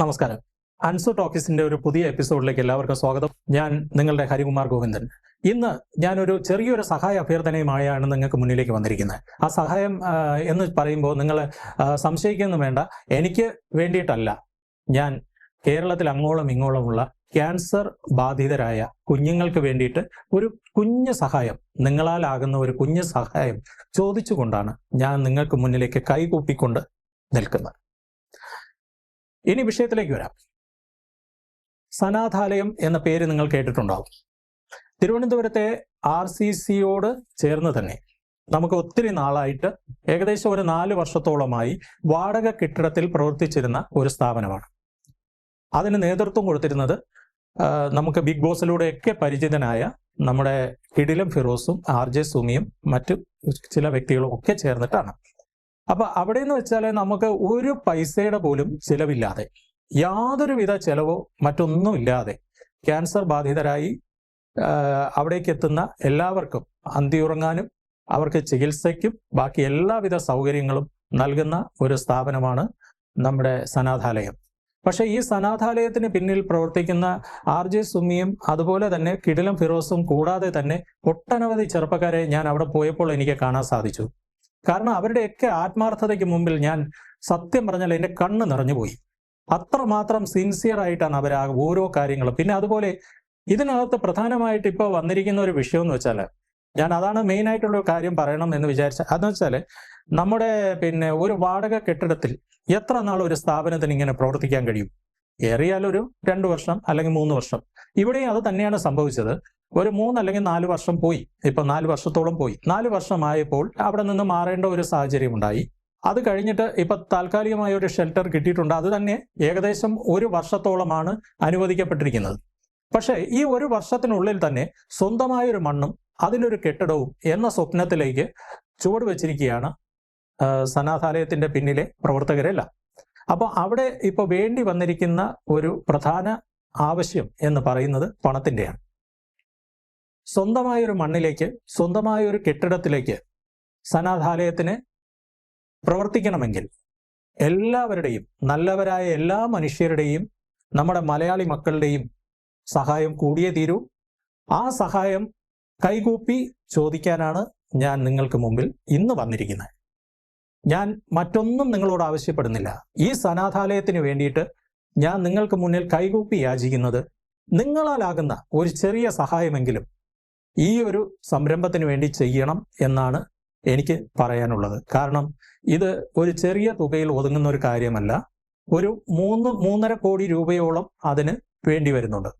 നമസ്കാരം. അൻസു ടോക്കീസിന്റെ ഒരു പുതിയ എപ്പിസോഡിലേക്ക് എല്ലാവർക്കും സ്വാഗതം. ഞാൻ നിങ്ങളുടെ ഹരികുമാർ ഗോവിന്ദൻ. ഇന്ന് ഞാനൊരു ചെറിയൊരു സഹായ അഭ്യർത്ഥനയുമായാണ് നിങ്ങൾക്ക് മുന്നിലേക്ക് വന്നിരിക്കുന്നത്. ആ സഹായം എന്ന് പറയുമ്പോൾ നിങ്ങൾ സംശയിക്കൊന്നും വേണ്ട. എനിക്ക് വേണ്ടിയിട്ടല്ല. ഞാൻ കേരളത്തിൽ അങ്ങോളം ഇങ്ങോളമുള്ള ക്യാൻസർ ബാധിതരായ കുഞ്ഞുങ്ങൾക്ക് വേണ്ടിയിട്ട് ഒരു കുഞ്ഞു സഹായം, നിങ്ങളാലാകുന്ന ഒരു കുഞ്ഞു സഹായം ചോദിച്ചുകൊണ്ടാണ് ഞാൻ നിങ്ങൾക്ക് മുന്നിലേക്ക് കൈകൂപ്പിക്കൊണ്ട് നിൽക്കുന്നത്. ഇനി വിഷയത്തിലേക്ക് വരാം. സനാഥാലയം എന്ന പേര് നിങ്ങൾ കേട്ടിട്ടുണ്ടാവും. തിരുവനന്തപുരത്തെ RCCയോട് ചേർന്ന് തന്നെ നമുക്ക് ഒത്തിരി നാളായിട്ട് ഏകദേശം ഒരു 4 വർഷത്തോളമായി വാടക കെട്ടിടത്തിൽ പ്രവർത്തിച്ചിരുന്ന ഒരു സ്ഥാപനമാണ്. അതിന് നേതൃത്വം കൊടുത്തിരുന്നത് നമുക്ക് ബിഗ് ബോസിലൂടെയൊക്കെ പരിചിതനായ നമ്മുടെ കിടിലം ഫിറോസും RJ സുമിയും മറ്റു ചില വ്യക്തികളും ഒക്കെ ചേർന്നിട്ടാണ്. അപ്പൊ അവിടെ എന്ന് വെച്ചാൽ നമുക്ക് ഒരു പൈസയുടെ പോലും ചിലവില്ലാതെ, യാതൊരുവിധ ചെലവോ മറ്റൊന്നുമില്ലാതെ ക്യാൻസർ ബാധിതരായി അവിടേക്ക് എത്തുന്ന എല്ലാവർക്കും അന്തിയുറങ്ങാനും അവർക്ക് ചികിത്സയ്ക്കും ബാക്കി എല്ലാവിധ സൗകര്യങ്ങളും നൽകുന്ന ഒരു സ്ഥാപനമാണ് നമ്മുടെ സനാഥാലയം. പക്ഷെ ഈ സനാഥാലയത്തിന് പിന്നിൽ പ്രവർത്തിക്കുന്ന RJ സുമിയും അതുപോലെ തന്നെ കിടിലം ഫിറോസും കൂടാതെ തന്നെ ഒട്ടനവധി ചെറുപ്പക്കാരെ ഞാൻ അവിടെ പോയപ്പോൾ എനിക്ക് കാണാൻ സാധിച്ചു. കാരണം അവരുടെയൊക്കെ ആത്മാർത്ഥതയ്ക്ക് മുമ്പിൽ ഞാൻ സത്യം പറഞ്ഞാൽ എൻ്റെ കണ്ണ് നിറഞ്ഞുപോയി. അത്രമാത്രം സിൻസിയർ ആയിട്ടാണ് അവർ ആ ഓരോ കാര്യങ്ങളും. പിന്നെ അതുപോലെ ഇതിനകത്ത് പ്രധാനമായിട്ട് ഇപ്പോൾ വന്നിരിക്കുന്ന ഒരു വിഷയം എന്ന് വെച്ചാൽ, ഞാൻ അതാണ് മെയിൻ ആയിട്ടുള്ള കാര്യം പറയണം എന്ന് വിചാരിച്ച, അതെന്ന് വെച്ചാൽ നമ്മുടെ ഒരു വാടക കെട്ടിടത്തിൽ എത്ര നാൾ ഒരു സ്ഥാപനത്തിന് ഇങ്ങനെ പ്രവർത്തിക്കാൻ കഴിയും? ഏറിയാൽ ഒരു 2 വർഷം അല്ലെങ്കിൽ 3 വർഷം. ഇവിടെയും അത് തന്നെയാണ് സംഭവിച്ചത്. ഒരു 3 അല്ലെങ്കിൽ 4 വർഷം പോയി. ഇപ്പൊ 4 വർഷത്തോളം പോയി. 4 വർഷമായപ്പോൾ അവിടെ നിന്ന് മാറേണ്ട ഒരു സാഹചര്യം ഉണ്ടായി. അത് കഴിഞ്ഞിട്ട് ഇപ്പൊ താൽക്കാലികമായ ഒരു ഷെൽട്ടർ കിട്ടിയിട്ടുണ്ട്. അത് തന്നെ ഏകദേശം 1 വർഷത്തോളമാണ് അനുവദിക്കപ്പെട്ടിരിക്കുന്നത്. പക്ഷേ ഈ 1 വർഷത്തിനുള്ളിൽ തന്നെ സ്വന്തമായൊരു മണ്ണും അതിനൊരു കെട്ടിടവും എന്ന സ്വപ്നത്തിലേക്ക് ചുവട് വെച്ചിരിക്കുകയാണ് സനാഥാലയത്തിന്റെ പിന്നിലെ പ്രവർത്തകരെല്ലാം. അപ്പോൾ അവിടെ ഇപ്പോൾ വേണ്ടി വന്നിരിക്കുന്ന ഒരു പ്രധാന ആവശ്യം എന്ന് പറയുന്നത് പണത്തിൻ്റെയാണ്. സ്വന്തമായൊരു മണ്ണിലേക്ക്, സ്വന്തമായൊരു കെട്ടിടത്തിലേക്ക് സനാഥാലയത്തിന് പ്രവർത്തിക്കണമെങ്കിൽ എല്ലാവരുടെയും, നല്ലവരായ എല്ലാ മനുഷ്യരുടെയും, നമ്മുടെ മലയാളി മക്കളുടെയും സഹായം കൂടിയേ തീരൂ. ആ സഹായം കൈകൂപ്പി ചോദിക്കാനാണ് ഞാൻ നിങ്ങൾക്ക് മുമ്പിൽ ഇന്ന് വന്നിരിക്കുന്നത്. ഞാൻ മറ്റൊന്നും നിങ്ങളോട് ആവശ്യപ്പെടുന്നില്ല. ഈ സനാഥാലയത്തിന് വേണ്ടിയിട്ട് ഞാൻ നിങ്ങൾക്ക് മുന്നിൽ കൈകൂപ്പി യാചിക്കുന്നത് നിങ്ങളാലാകുന്ന ഒരു ചെറിയ സഹായമെങ്കിലും ഈ ഒരു സംരംഭത്തിന് വേണ്ടി ചെയ്യണം എന്നാണ് എനിക്ക് പറയാനുള്ളത്. കാരണം ഇത് ഒരു ചെറിയ തുകയിൽ ഒതുങ്ങുന്ന ഒരു കാര്യമല്ല. ഒരു 3-3.5 കോടി രൂപയോളം അതിന് വേണ്ടി വരുന്നുണ്ട്.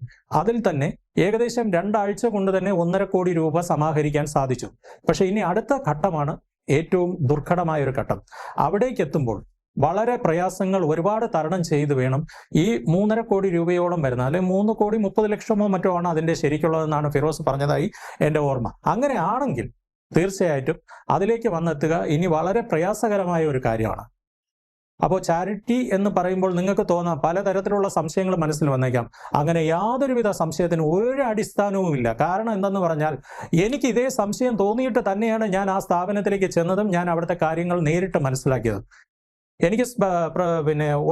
അതിൽ തന്നെ ഏകദേശം 2 ആഴ്ച കൊണ്ട് തന്നെ 1.5 കോടി രൂപ സമാഹരിക്കാൻ സാധിച്ചു. പക്ഷെ ഇനി അടുത്ത ഘട്ടമാണ് ഏറ്റവും ദുർഘടമായ ഒരു ഘട്ടം. അവിടേക്ക് എത്തുമ്പോൾ വളരെ പ്രയാസങ്ങൾ ഒരുപാട് തരണം ചെയ്ത് വേണം ഈ 3.5 കോടി രൂപയോളം വരുന്ന, അല്ലെങ്കിൽ 3,30,00,000 മറ്റോ ആണ് അതിന്റെ ശരിക്കുള്ളതെന്നാണ് ഫിറോസ് പറഞ്ഞതായി എൻ്റെ ഓർമ്മ. അങ്ങനെ ആണെങ്കിൽ തീർച്ചയായിട്ടും അതിലേക്ക് വന്നെത്തുക ഇനി വളരെ പ്രയാസകരമായ ഒരു കാര്യമാണ്. അപ്പോൾ ചാരിറ്റി എന്ന് പറയുമ്പോൾ നിങ്ങൾക്ക് തോന്നാം പലതരത്തിലുള്ള സംശയങ്ങൾ മനസ്സിൽ വന്നേക്കാം. അങ്ങനെ യാതൊരുവിധ സംശയത്തിന് ഒരു അടിസ്ഥാനവുമില്ല. കാരണം എന്തെന്ന് പറഞ്ഞാൽ എനിക്ക് ഇതേ സംശയം തോന്നിയിട്ട് തന്നെയാണ് ഞാൻ ആ സ്ഥാപനത്തിലേക്ക് ചെന്നതും ഞാൻ അവിടുത്തെ കാര്യങ്ങൾ നേരിട്ട് മനസ്സിലാക്കിയതും. എനിക്ക്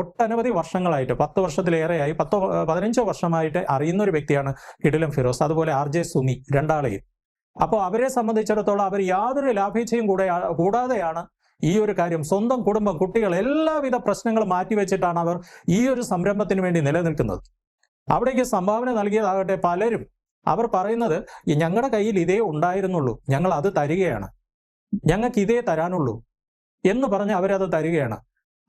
ഒട്ടനവധി വർഷങ്ങളായിട്ട് 10 വർഷത്തിലേറെയായി 10-15 വർഷമായിട്ട് അറിയുന്ന ഒരു വ്യക്തിയാണ് കിടിലം ഫിറോസ്, അതുപോലെ RJ സുമി, രണ്ടാളെയും. അപ്പോൾ അവരെ സംബന്ധിച്ചിടത്തോളം അവർ യാതൊരു ലാഭേച്ഛയും കൂടാതെയാണ് ഈ ഒരു കാര്യം, സ്വന്തം കുടുംബം, കുട്ടികൾ, എല്ലാവിധ പ്രശ്നങ്ങളും മാറ്റിവെച്ചിട്ടാണ് അവർ ഈ ഒരു സംരംഭത്തിന് വേണ്ടി നിലനിൽക്കുന്നത്. അവിടേക്ക് സംഭാവന നൽകിയതാകട്ടെ പലരും അവർ പറയുന്നത് ഞങ്ങളുടെ കയ്യിൽ ഇതേ ഉണ്ടായിരുന്നുള്ളൂ, ഞങ്ങൾ അത് തരികയാണ്, ഞങ്ങൾക്ക് ഇതേ തരാനുള്ളൂ എന്ന് പറഞ്ഞ് അവരത് തരികയാണ്.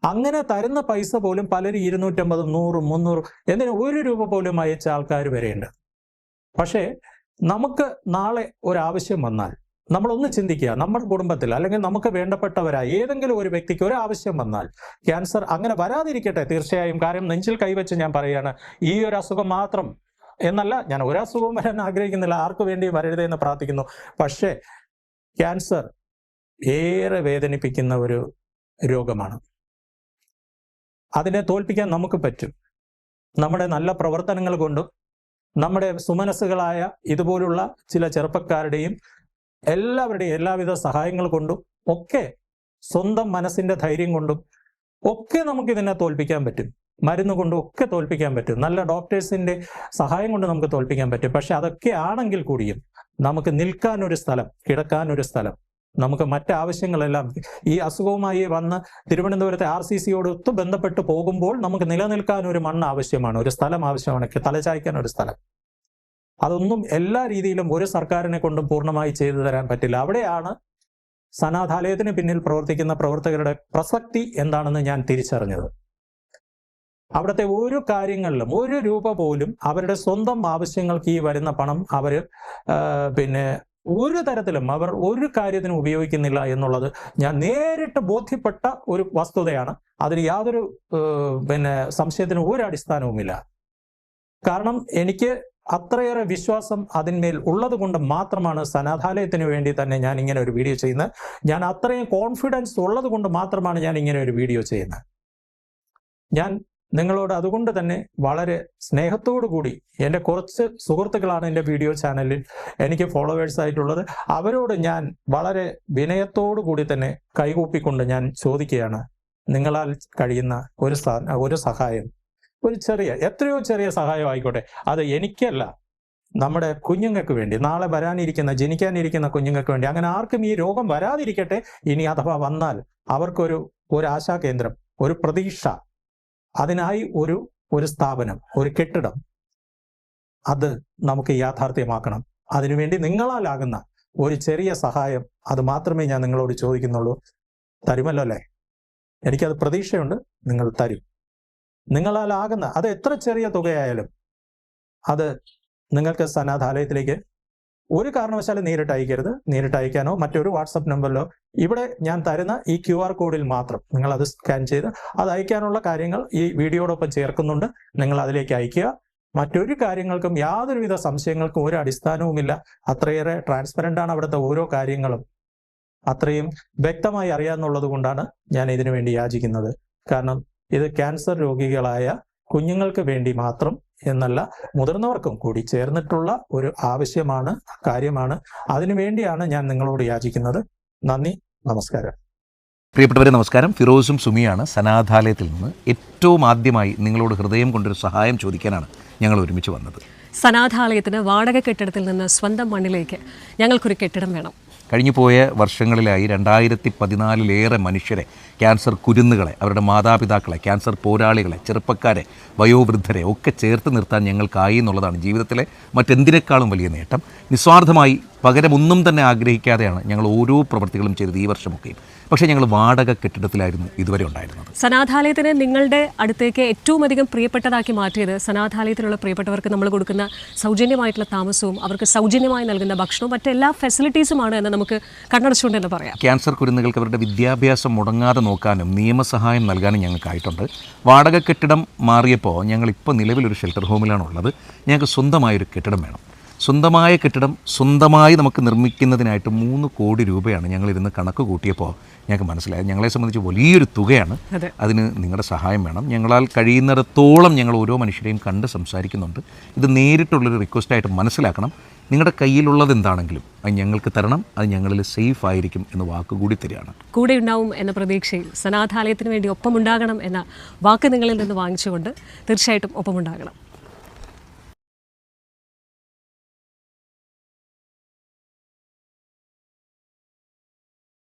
അങ്ങനെ തരുന്ന പൈസ പോലും പലരും 250, 100, 300 എന്തിന് 1 രൂപ പോലും അയച്ച ആൾക്കാർ വരെയുണ്ട്. പക്ഷേ നമുക്ക് നാളെ ഒരാവശ്യം വന്നാൽ നമ്മളൊന്ന് ചിന്തിക്കുക, നമ്മുടെ കുടുംബത്തിൽ അല്ലെങ്കിൽ നമുക്ക് വേണ്ടപ്പെട്ടവരായ ഏതെങ്കിലും ഒരു വ്യക്തിക്ക് ഒരാവശ്യം വന്നാൽ, ക്യാൻസർ അങ്ങനെ വരാതിരിക്കട്ടെ തീർച്ചയായും, കാരണം നെഞ്ചിൽ കൈവച്ച് ഞാൻ പറയുകയാണ്, ഈ ഒരു അസുഖം മാത്രം എന്നല്ല, ഞാൻ ഒരു അസുഖവും വരാൻ ആഗ്രഹിക്കുന്നില്ല, ആർക്കു വേണ്ടി വരരുതേ എന്ന് പ്രാർത്ഥിക്കുന്നു. പക്ഷേ ക്യാൻസർ ഏറെ വേദനിപ്പിക്കുന്ന ഒരു രോഗമാണ്. അതിനെ തോൽപ്പിക്കാൻ നമുക്ക് പറ്റും. നമ്മുടെ നല്ല പ്രവർത്തനങ്ങൾ കൊണ്ടും നമ്മുടെ സുമനസ്സുകളായ ഇതുപോലുള്ള ചില ചെറുപ്പക്കാരുടെയും എല്ലാവരുടെയും എല്ലാവിധ സഹായങ്ങൾ കൊണ്ടും ഒക്കെ, സ്വന്തം മനസ്സിന്റെ ധൈര്യം കൊണ്ടും ഒക്കെ നമുക്ക് ഇതിനെ തോൽപ്പിക്കാൻ പറ്റും. മരുന്ന് കൊണ്ടും ഒക്കെ തോൽപ്പിക്കാൻ പറ്റും, നല്ല ഡോക്ടേഴ്സിൻ്റെ സഹായം കൊണ്ട് നമുക്ക് തോൽപ്പിക്കാൻ പറ്റും. പക്ഷെ അതൊക്കെ ആണെങ്കിൽ കൂടിയും നമുക്ക് നിൽക്കാനൊരു സ്ഥലം, കിടക്കാനൊരു സ്ഥലം, നമുക്ക് മറ്റാവശ്യങ്ങളെല്ലാം ഈ അസുഖവുമായി വന്ന് തിരുവനന്തപുരത്തെ RCCയോട് ഒത്തു ബന്ധപ്പെട്ട് പോകുമ്പോൾ നമുക്ക് നിലനിൽക്കാൻ ഒരു മണ്ണ് ആവശ്യമാണ്, ഒരു സ്ഥലം ആവശ്യമാണ്, തലചായ്ക്കാൻ ഒരു സ്ഥലം. അതൊന്നും എല്ലാ രീതിയിലും ഒരു സർക്കാരിനെ കൊണ്ടും പൂർണ്ണമായി ചെയ്തു തരാൻ പറ്റില്ല. അവിടെയാണ് സനാഥാലയത്തിന് പിന്നിൽ പ്രവർത്തിക്കുന്ന പ്രവർത്തകരുടെ പ്രസക്തി എന്താണെന്ന് ഞാൻ തിരിച്ചറിഞ്ഞത്. അവിടുത്തെ ഒരു കാര്യങ്ങളിലും 1 രൂപ പോലും അവരുടെ സ്വന്തം ആവശ്യങ്ങൾക്ക് ഈ വരുന്ന പണം അവർ ഒരു തരത്തിലും അവർ ഒരു കാര്യത്തിനും ഉപയോഗിക്കുന്നില്ല എന്നുള്ളത് ഞാൻ നേരിട്ട് ബോധ്യപ്പെട്ട ഒരു വസ്തുതയാണ്. അതിന് യാതൊരു സംശയത്തിനും ഒരു അടിസ്ഥാനവുമില്ല. കാരണം എനിക്ക് അത്രയേറെ വിശ്വാസം അതിന്മേൽ ഉള്ളത് കൊണ്ട് മാത്രമാണ് സനാഥാലയത്തിന് വേണ്ടി തന്നെ ഞാൻ ഇങ്ങനെ ഒരു വീഡിയോ ചെയ്യുന്നത്. ഞാൻ അത്രയും കോൺഫിഡൻസ് ഉള്ളത് കൊണ്ട് മാത്രമാണ് ഞാൻ ഇങ്ങനെ ഒരു വീഡിയോ ചെയ്യുന്നത്. ഞാൻ നിങ്ങളോട് അതുകൊണ്ട് തന്നെ വളരെ സ്നേഹത്തോടു കൂടി, എൻ്റെ കുറച്ച് സുഹൃത്തുക്കളാണ് എൻ്റെ വീഡിയോ ചാനലിൽ എനിക്ക് ഫോളോവേഴ്സ് ആയിട്ടുള്ളത്, അവരോട് ഞാൻ വളരെ വിനയത്തോടു കൂടി തന്നെ കൈകൂപ്പിക്കൊണ്ട് ഞാൻ ചോദിക്കുകയാണ്, നിങ്ങളാൽ കഴിയുന്ന ഒരു സഹായം, ഒരു ചെറിയ, എത്രയോ ചെറിയ സഹായം ആയിക്കോട്ടെ, അത് എനിക്കല്ല, നമ്മുടെ കുഞ്ഞുങ്ങൾക്ക് വേണ്ടി, നാളെ ജനിക്കാനിരിക്കുന്ന കുഞ്ഞുങ്ങൾക്ക് വേണ്ടി, അങ്ങനെ ആർക്കും ഈ രോഗം വരാതിരിക്കട്ടെ. ഇനി അഥവാ വന്നാൽ അവർക്കൊരു ആശാകേന്ദ്രം, ഒരു പ്രതീക്ഷ, അതിനായി ഒരു സ്ഥാപനം, ഒരു കെട്ടിടം, അത് നമുക്ക് യാഥാർത്ഥ്യമാക്കണം. അതിനുവേണ്ടി നിങ്ങളാലാകുന്ന ഒരു ചെറിയ സഹായം, അത് മാത്രമേ ഞാൻ നിങ്ങളോട് ചോദിക്കുന്നുള്ളൂ. തരുമല്ലോ അല്ലേ? എനിക്കത് പ്രതീക്ഷയുണ്ട്, നിങ്ങൾ തരും. നിങ്ങളാലാകുന്ന, അത് എത്ര ചെറിയ തുകയായാലും അത് നിങ്ങൾക്ക് സനാഥാലയത്തിലേക്ക് ഒരു കാരണവശാലും നേരിട്ട് അയക്കരുത്. നേരിട്ട് അയക്കാനോ മറ്റൊരു വാട്സപ്പ് നമ്പറിലോ, ഇവിടെ ഞാൻ തരുന്ന ഈ QR കോഡിൽ മാത്രം നിങ്ങൾ അത് സ്കാൻ ചെയ്ത് അത് അയക്കാനുള്ള കാര്യങ്ങൾ ഈ വീഡിയോടൊപ്പം ചേർക്കുന്നുണ്ട്. നിങ്ങൾ അതിലേക്ക് അയക്കുക. മറ്റൊരു കാര്യങ്ങൾക്കും യാതൊരുവിധ സംശയങ്ങൾക്കും ഒരു അടിസ്ഥാനവുമില്ല. അത്രയേറെ ട്രാൻസ്പെറൻ്റ് ആണ് അവിടുത്തെ ഓരോ കാര്യങ്ങളും. അത്രയും വ്യക്തമായി അറിയാമെന്നുള്ളത് കൊണ്ടാണ് ഞാൻ ഇതിനു വേണ്ടി യാചിക്കുന്നത്. കാരണം ഇത് ക്യാൻസർ രോഗികളായ കുഞ്ഞുങ്ങൾക്ക് വേണ്ടി മാത്രം എന്നല്ല, മുതിർന്നവർക്കും കൂടി ചേർന്നിട്ടുള്ള ഒരു ആവശ്യമാണ്, കാര്യമാണ്. അതിനുവേണ്ടിയാണ് ഞാൻ നിങ്ങളോട് യാചിക്കുന്നത്. നന്ദി, നമസ്കാരം. പ്രിയപ്പെട്ടവരെ നമസ്കാരം. ഫിറോസും സുമിയാണ് സനാഥാലയത്തിൽ നിന്ന്. ഏറ്റവും ആദ്യമായി നിങ്ങളോട് ഹൃദയം കൊണ്ടൊരു സഹായം ചോദിക്കാനാണ് ഞങ്ങൾ ഒരുമിച്ച് വന്നത്. സനാഥാലയത്തിന് വാടക കെട്ടിടത്തിൽ നിന്ന് സ്വന്തം മണ്ണിലേക്ക് ഞങ്ങൾക്കൊരു കെട്ടിടം വേണം. കഴിഞ്ഞുപോയ വർഷങ്ങളിലായി 2014-ലേറെ മനുഷ്യരെ, ക്യാൻസർ കുരുന്നുകളെ, അവരുടെ മാതാപിതാക്കളെ, ക്യാൻസർ പോരാളികളെ, ചെറുപ്പക്കാരെ, വയോവൃദ്ധരെ ഒക്കെ ചേർത്ത് നിർത്താൻ ഞങ്ങൾക്കായി എന്നുള്ളതാണ് ജീവിതത്തിലെ മറ്റെന്തിനേക്കാളും വലിയ നേട്ടം. നിസ്വാർത്ഥമായി പകരമൊന്നും തന്നെ ആഗ്രഹിക്കാതെയാണ് ഞങ്ങൾ ഓരോ പ്രവൃത്തികളും ചെയ്തത് ഈ വർഷമൊക്കെയും. പക്ഷേ ഞങ്ങൾ വാടക കെട്ടിടത്തിലായിരുന്നു ഇതുവരെ ഉണ്ടായിരുന്നത്. സനാഥാലയത്തിന് നിങ്ങളുടെ അടുത്തേക്ക് ഏറ്റവും അധികം പ്രിയപ്പെട്ടതാക്കി മാറ്റിയത് സനാഥാലയത്തിലുള്ള പ്രിയപ്പെട്ടവർക്ക് നമ്മൾ കൊടുക്കുന്ന സൗജന്യമായിട്ടുള്ള താമസവും അവർക്ക് സൗജന്യമായി നൽകുന്ന ഭക്ഷണവും മറ്റെല്ലാ ഫെസിലിറ്റീസുമാണ് എന്ന് നമുക്ക് കണ്ണടച്ചുകൊണ്ട് തന്നെ പറയാം. ക്യാൻസർ കുരുന്നുകൾക്ക് അവരുടെ വിദ്യാഭ്യാസം മുടങ്ങാതെ നോക്കാനും നിയമസഹായം നൽകാനും ഞങ്ങൾക്കായിട്ടുണ്ട്. വാടക കെട്ടിടം മാറിയപ്പോൾ ഞങ്ങളിപ്പോൾ നിലവിലൊരു ഷെൽട്ടർ ഹോമിലാണുള്ളത്. ഞങ്ങൾക്ക് സ്വന്തമായൊരു കെട്ടിടം വേണം. സ്വന്തമായ കെട്ടിടം സ്വന്തമായി നമുക്ക് നിർമ്മിക്കുന്നതിനായിട്ട് 3 കോടി രൂപയാണ് ഞങ്ങളിരുന്ന് കണക്ക് കൂട്ടിയപ്പോൾ ഞങ്ങൾക്ക് മനസ്സിലായത്. ഞങ്ങളെ സംബന്ധിച്ച് വലിയൊരു തുകയാണ്. അതിന് നിങ്ങളുടെ സഹായം വേണം. ഞങ്ങളാൽ കഴിയുന്നിടത്തോളം ഞങ്ങൾ ഓരോ മനുഷ്യരെയും കണ്ട് സംസാരിക്കുന്നുണ്ട്. ഇത് നേരിട്ടുള്ളൊരു റിക്വസ്റ്റായിട്ട് മനസ്സിലാക്കണം. നിങ്ങളുടെ കയ്യിലുള്ളത് എന്താണെങ്കിലും അത് ഞങ്ങൾക്ക് തരണം. അത് ഞങ്ങളിൽ സേഫ് ആയിരിക്കും എന്ന് വാക്കുകൂടി തരികയാണ്. കൂടെ ഉണ്ടാവും എന്ന പ്രതീക്ഷയിൽ സനാഥാലയത്തിന് വേണ്ടി ഒപ്പമുണ്ടാകണം എന്ന വാക്ക് നിങ്ങളിൽ നിന്ന് വാങ്ങിച്ചുകൊണ്ട് തീർച്ചയായിട്ടും ഒപ്പമുണ്ടാകണം.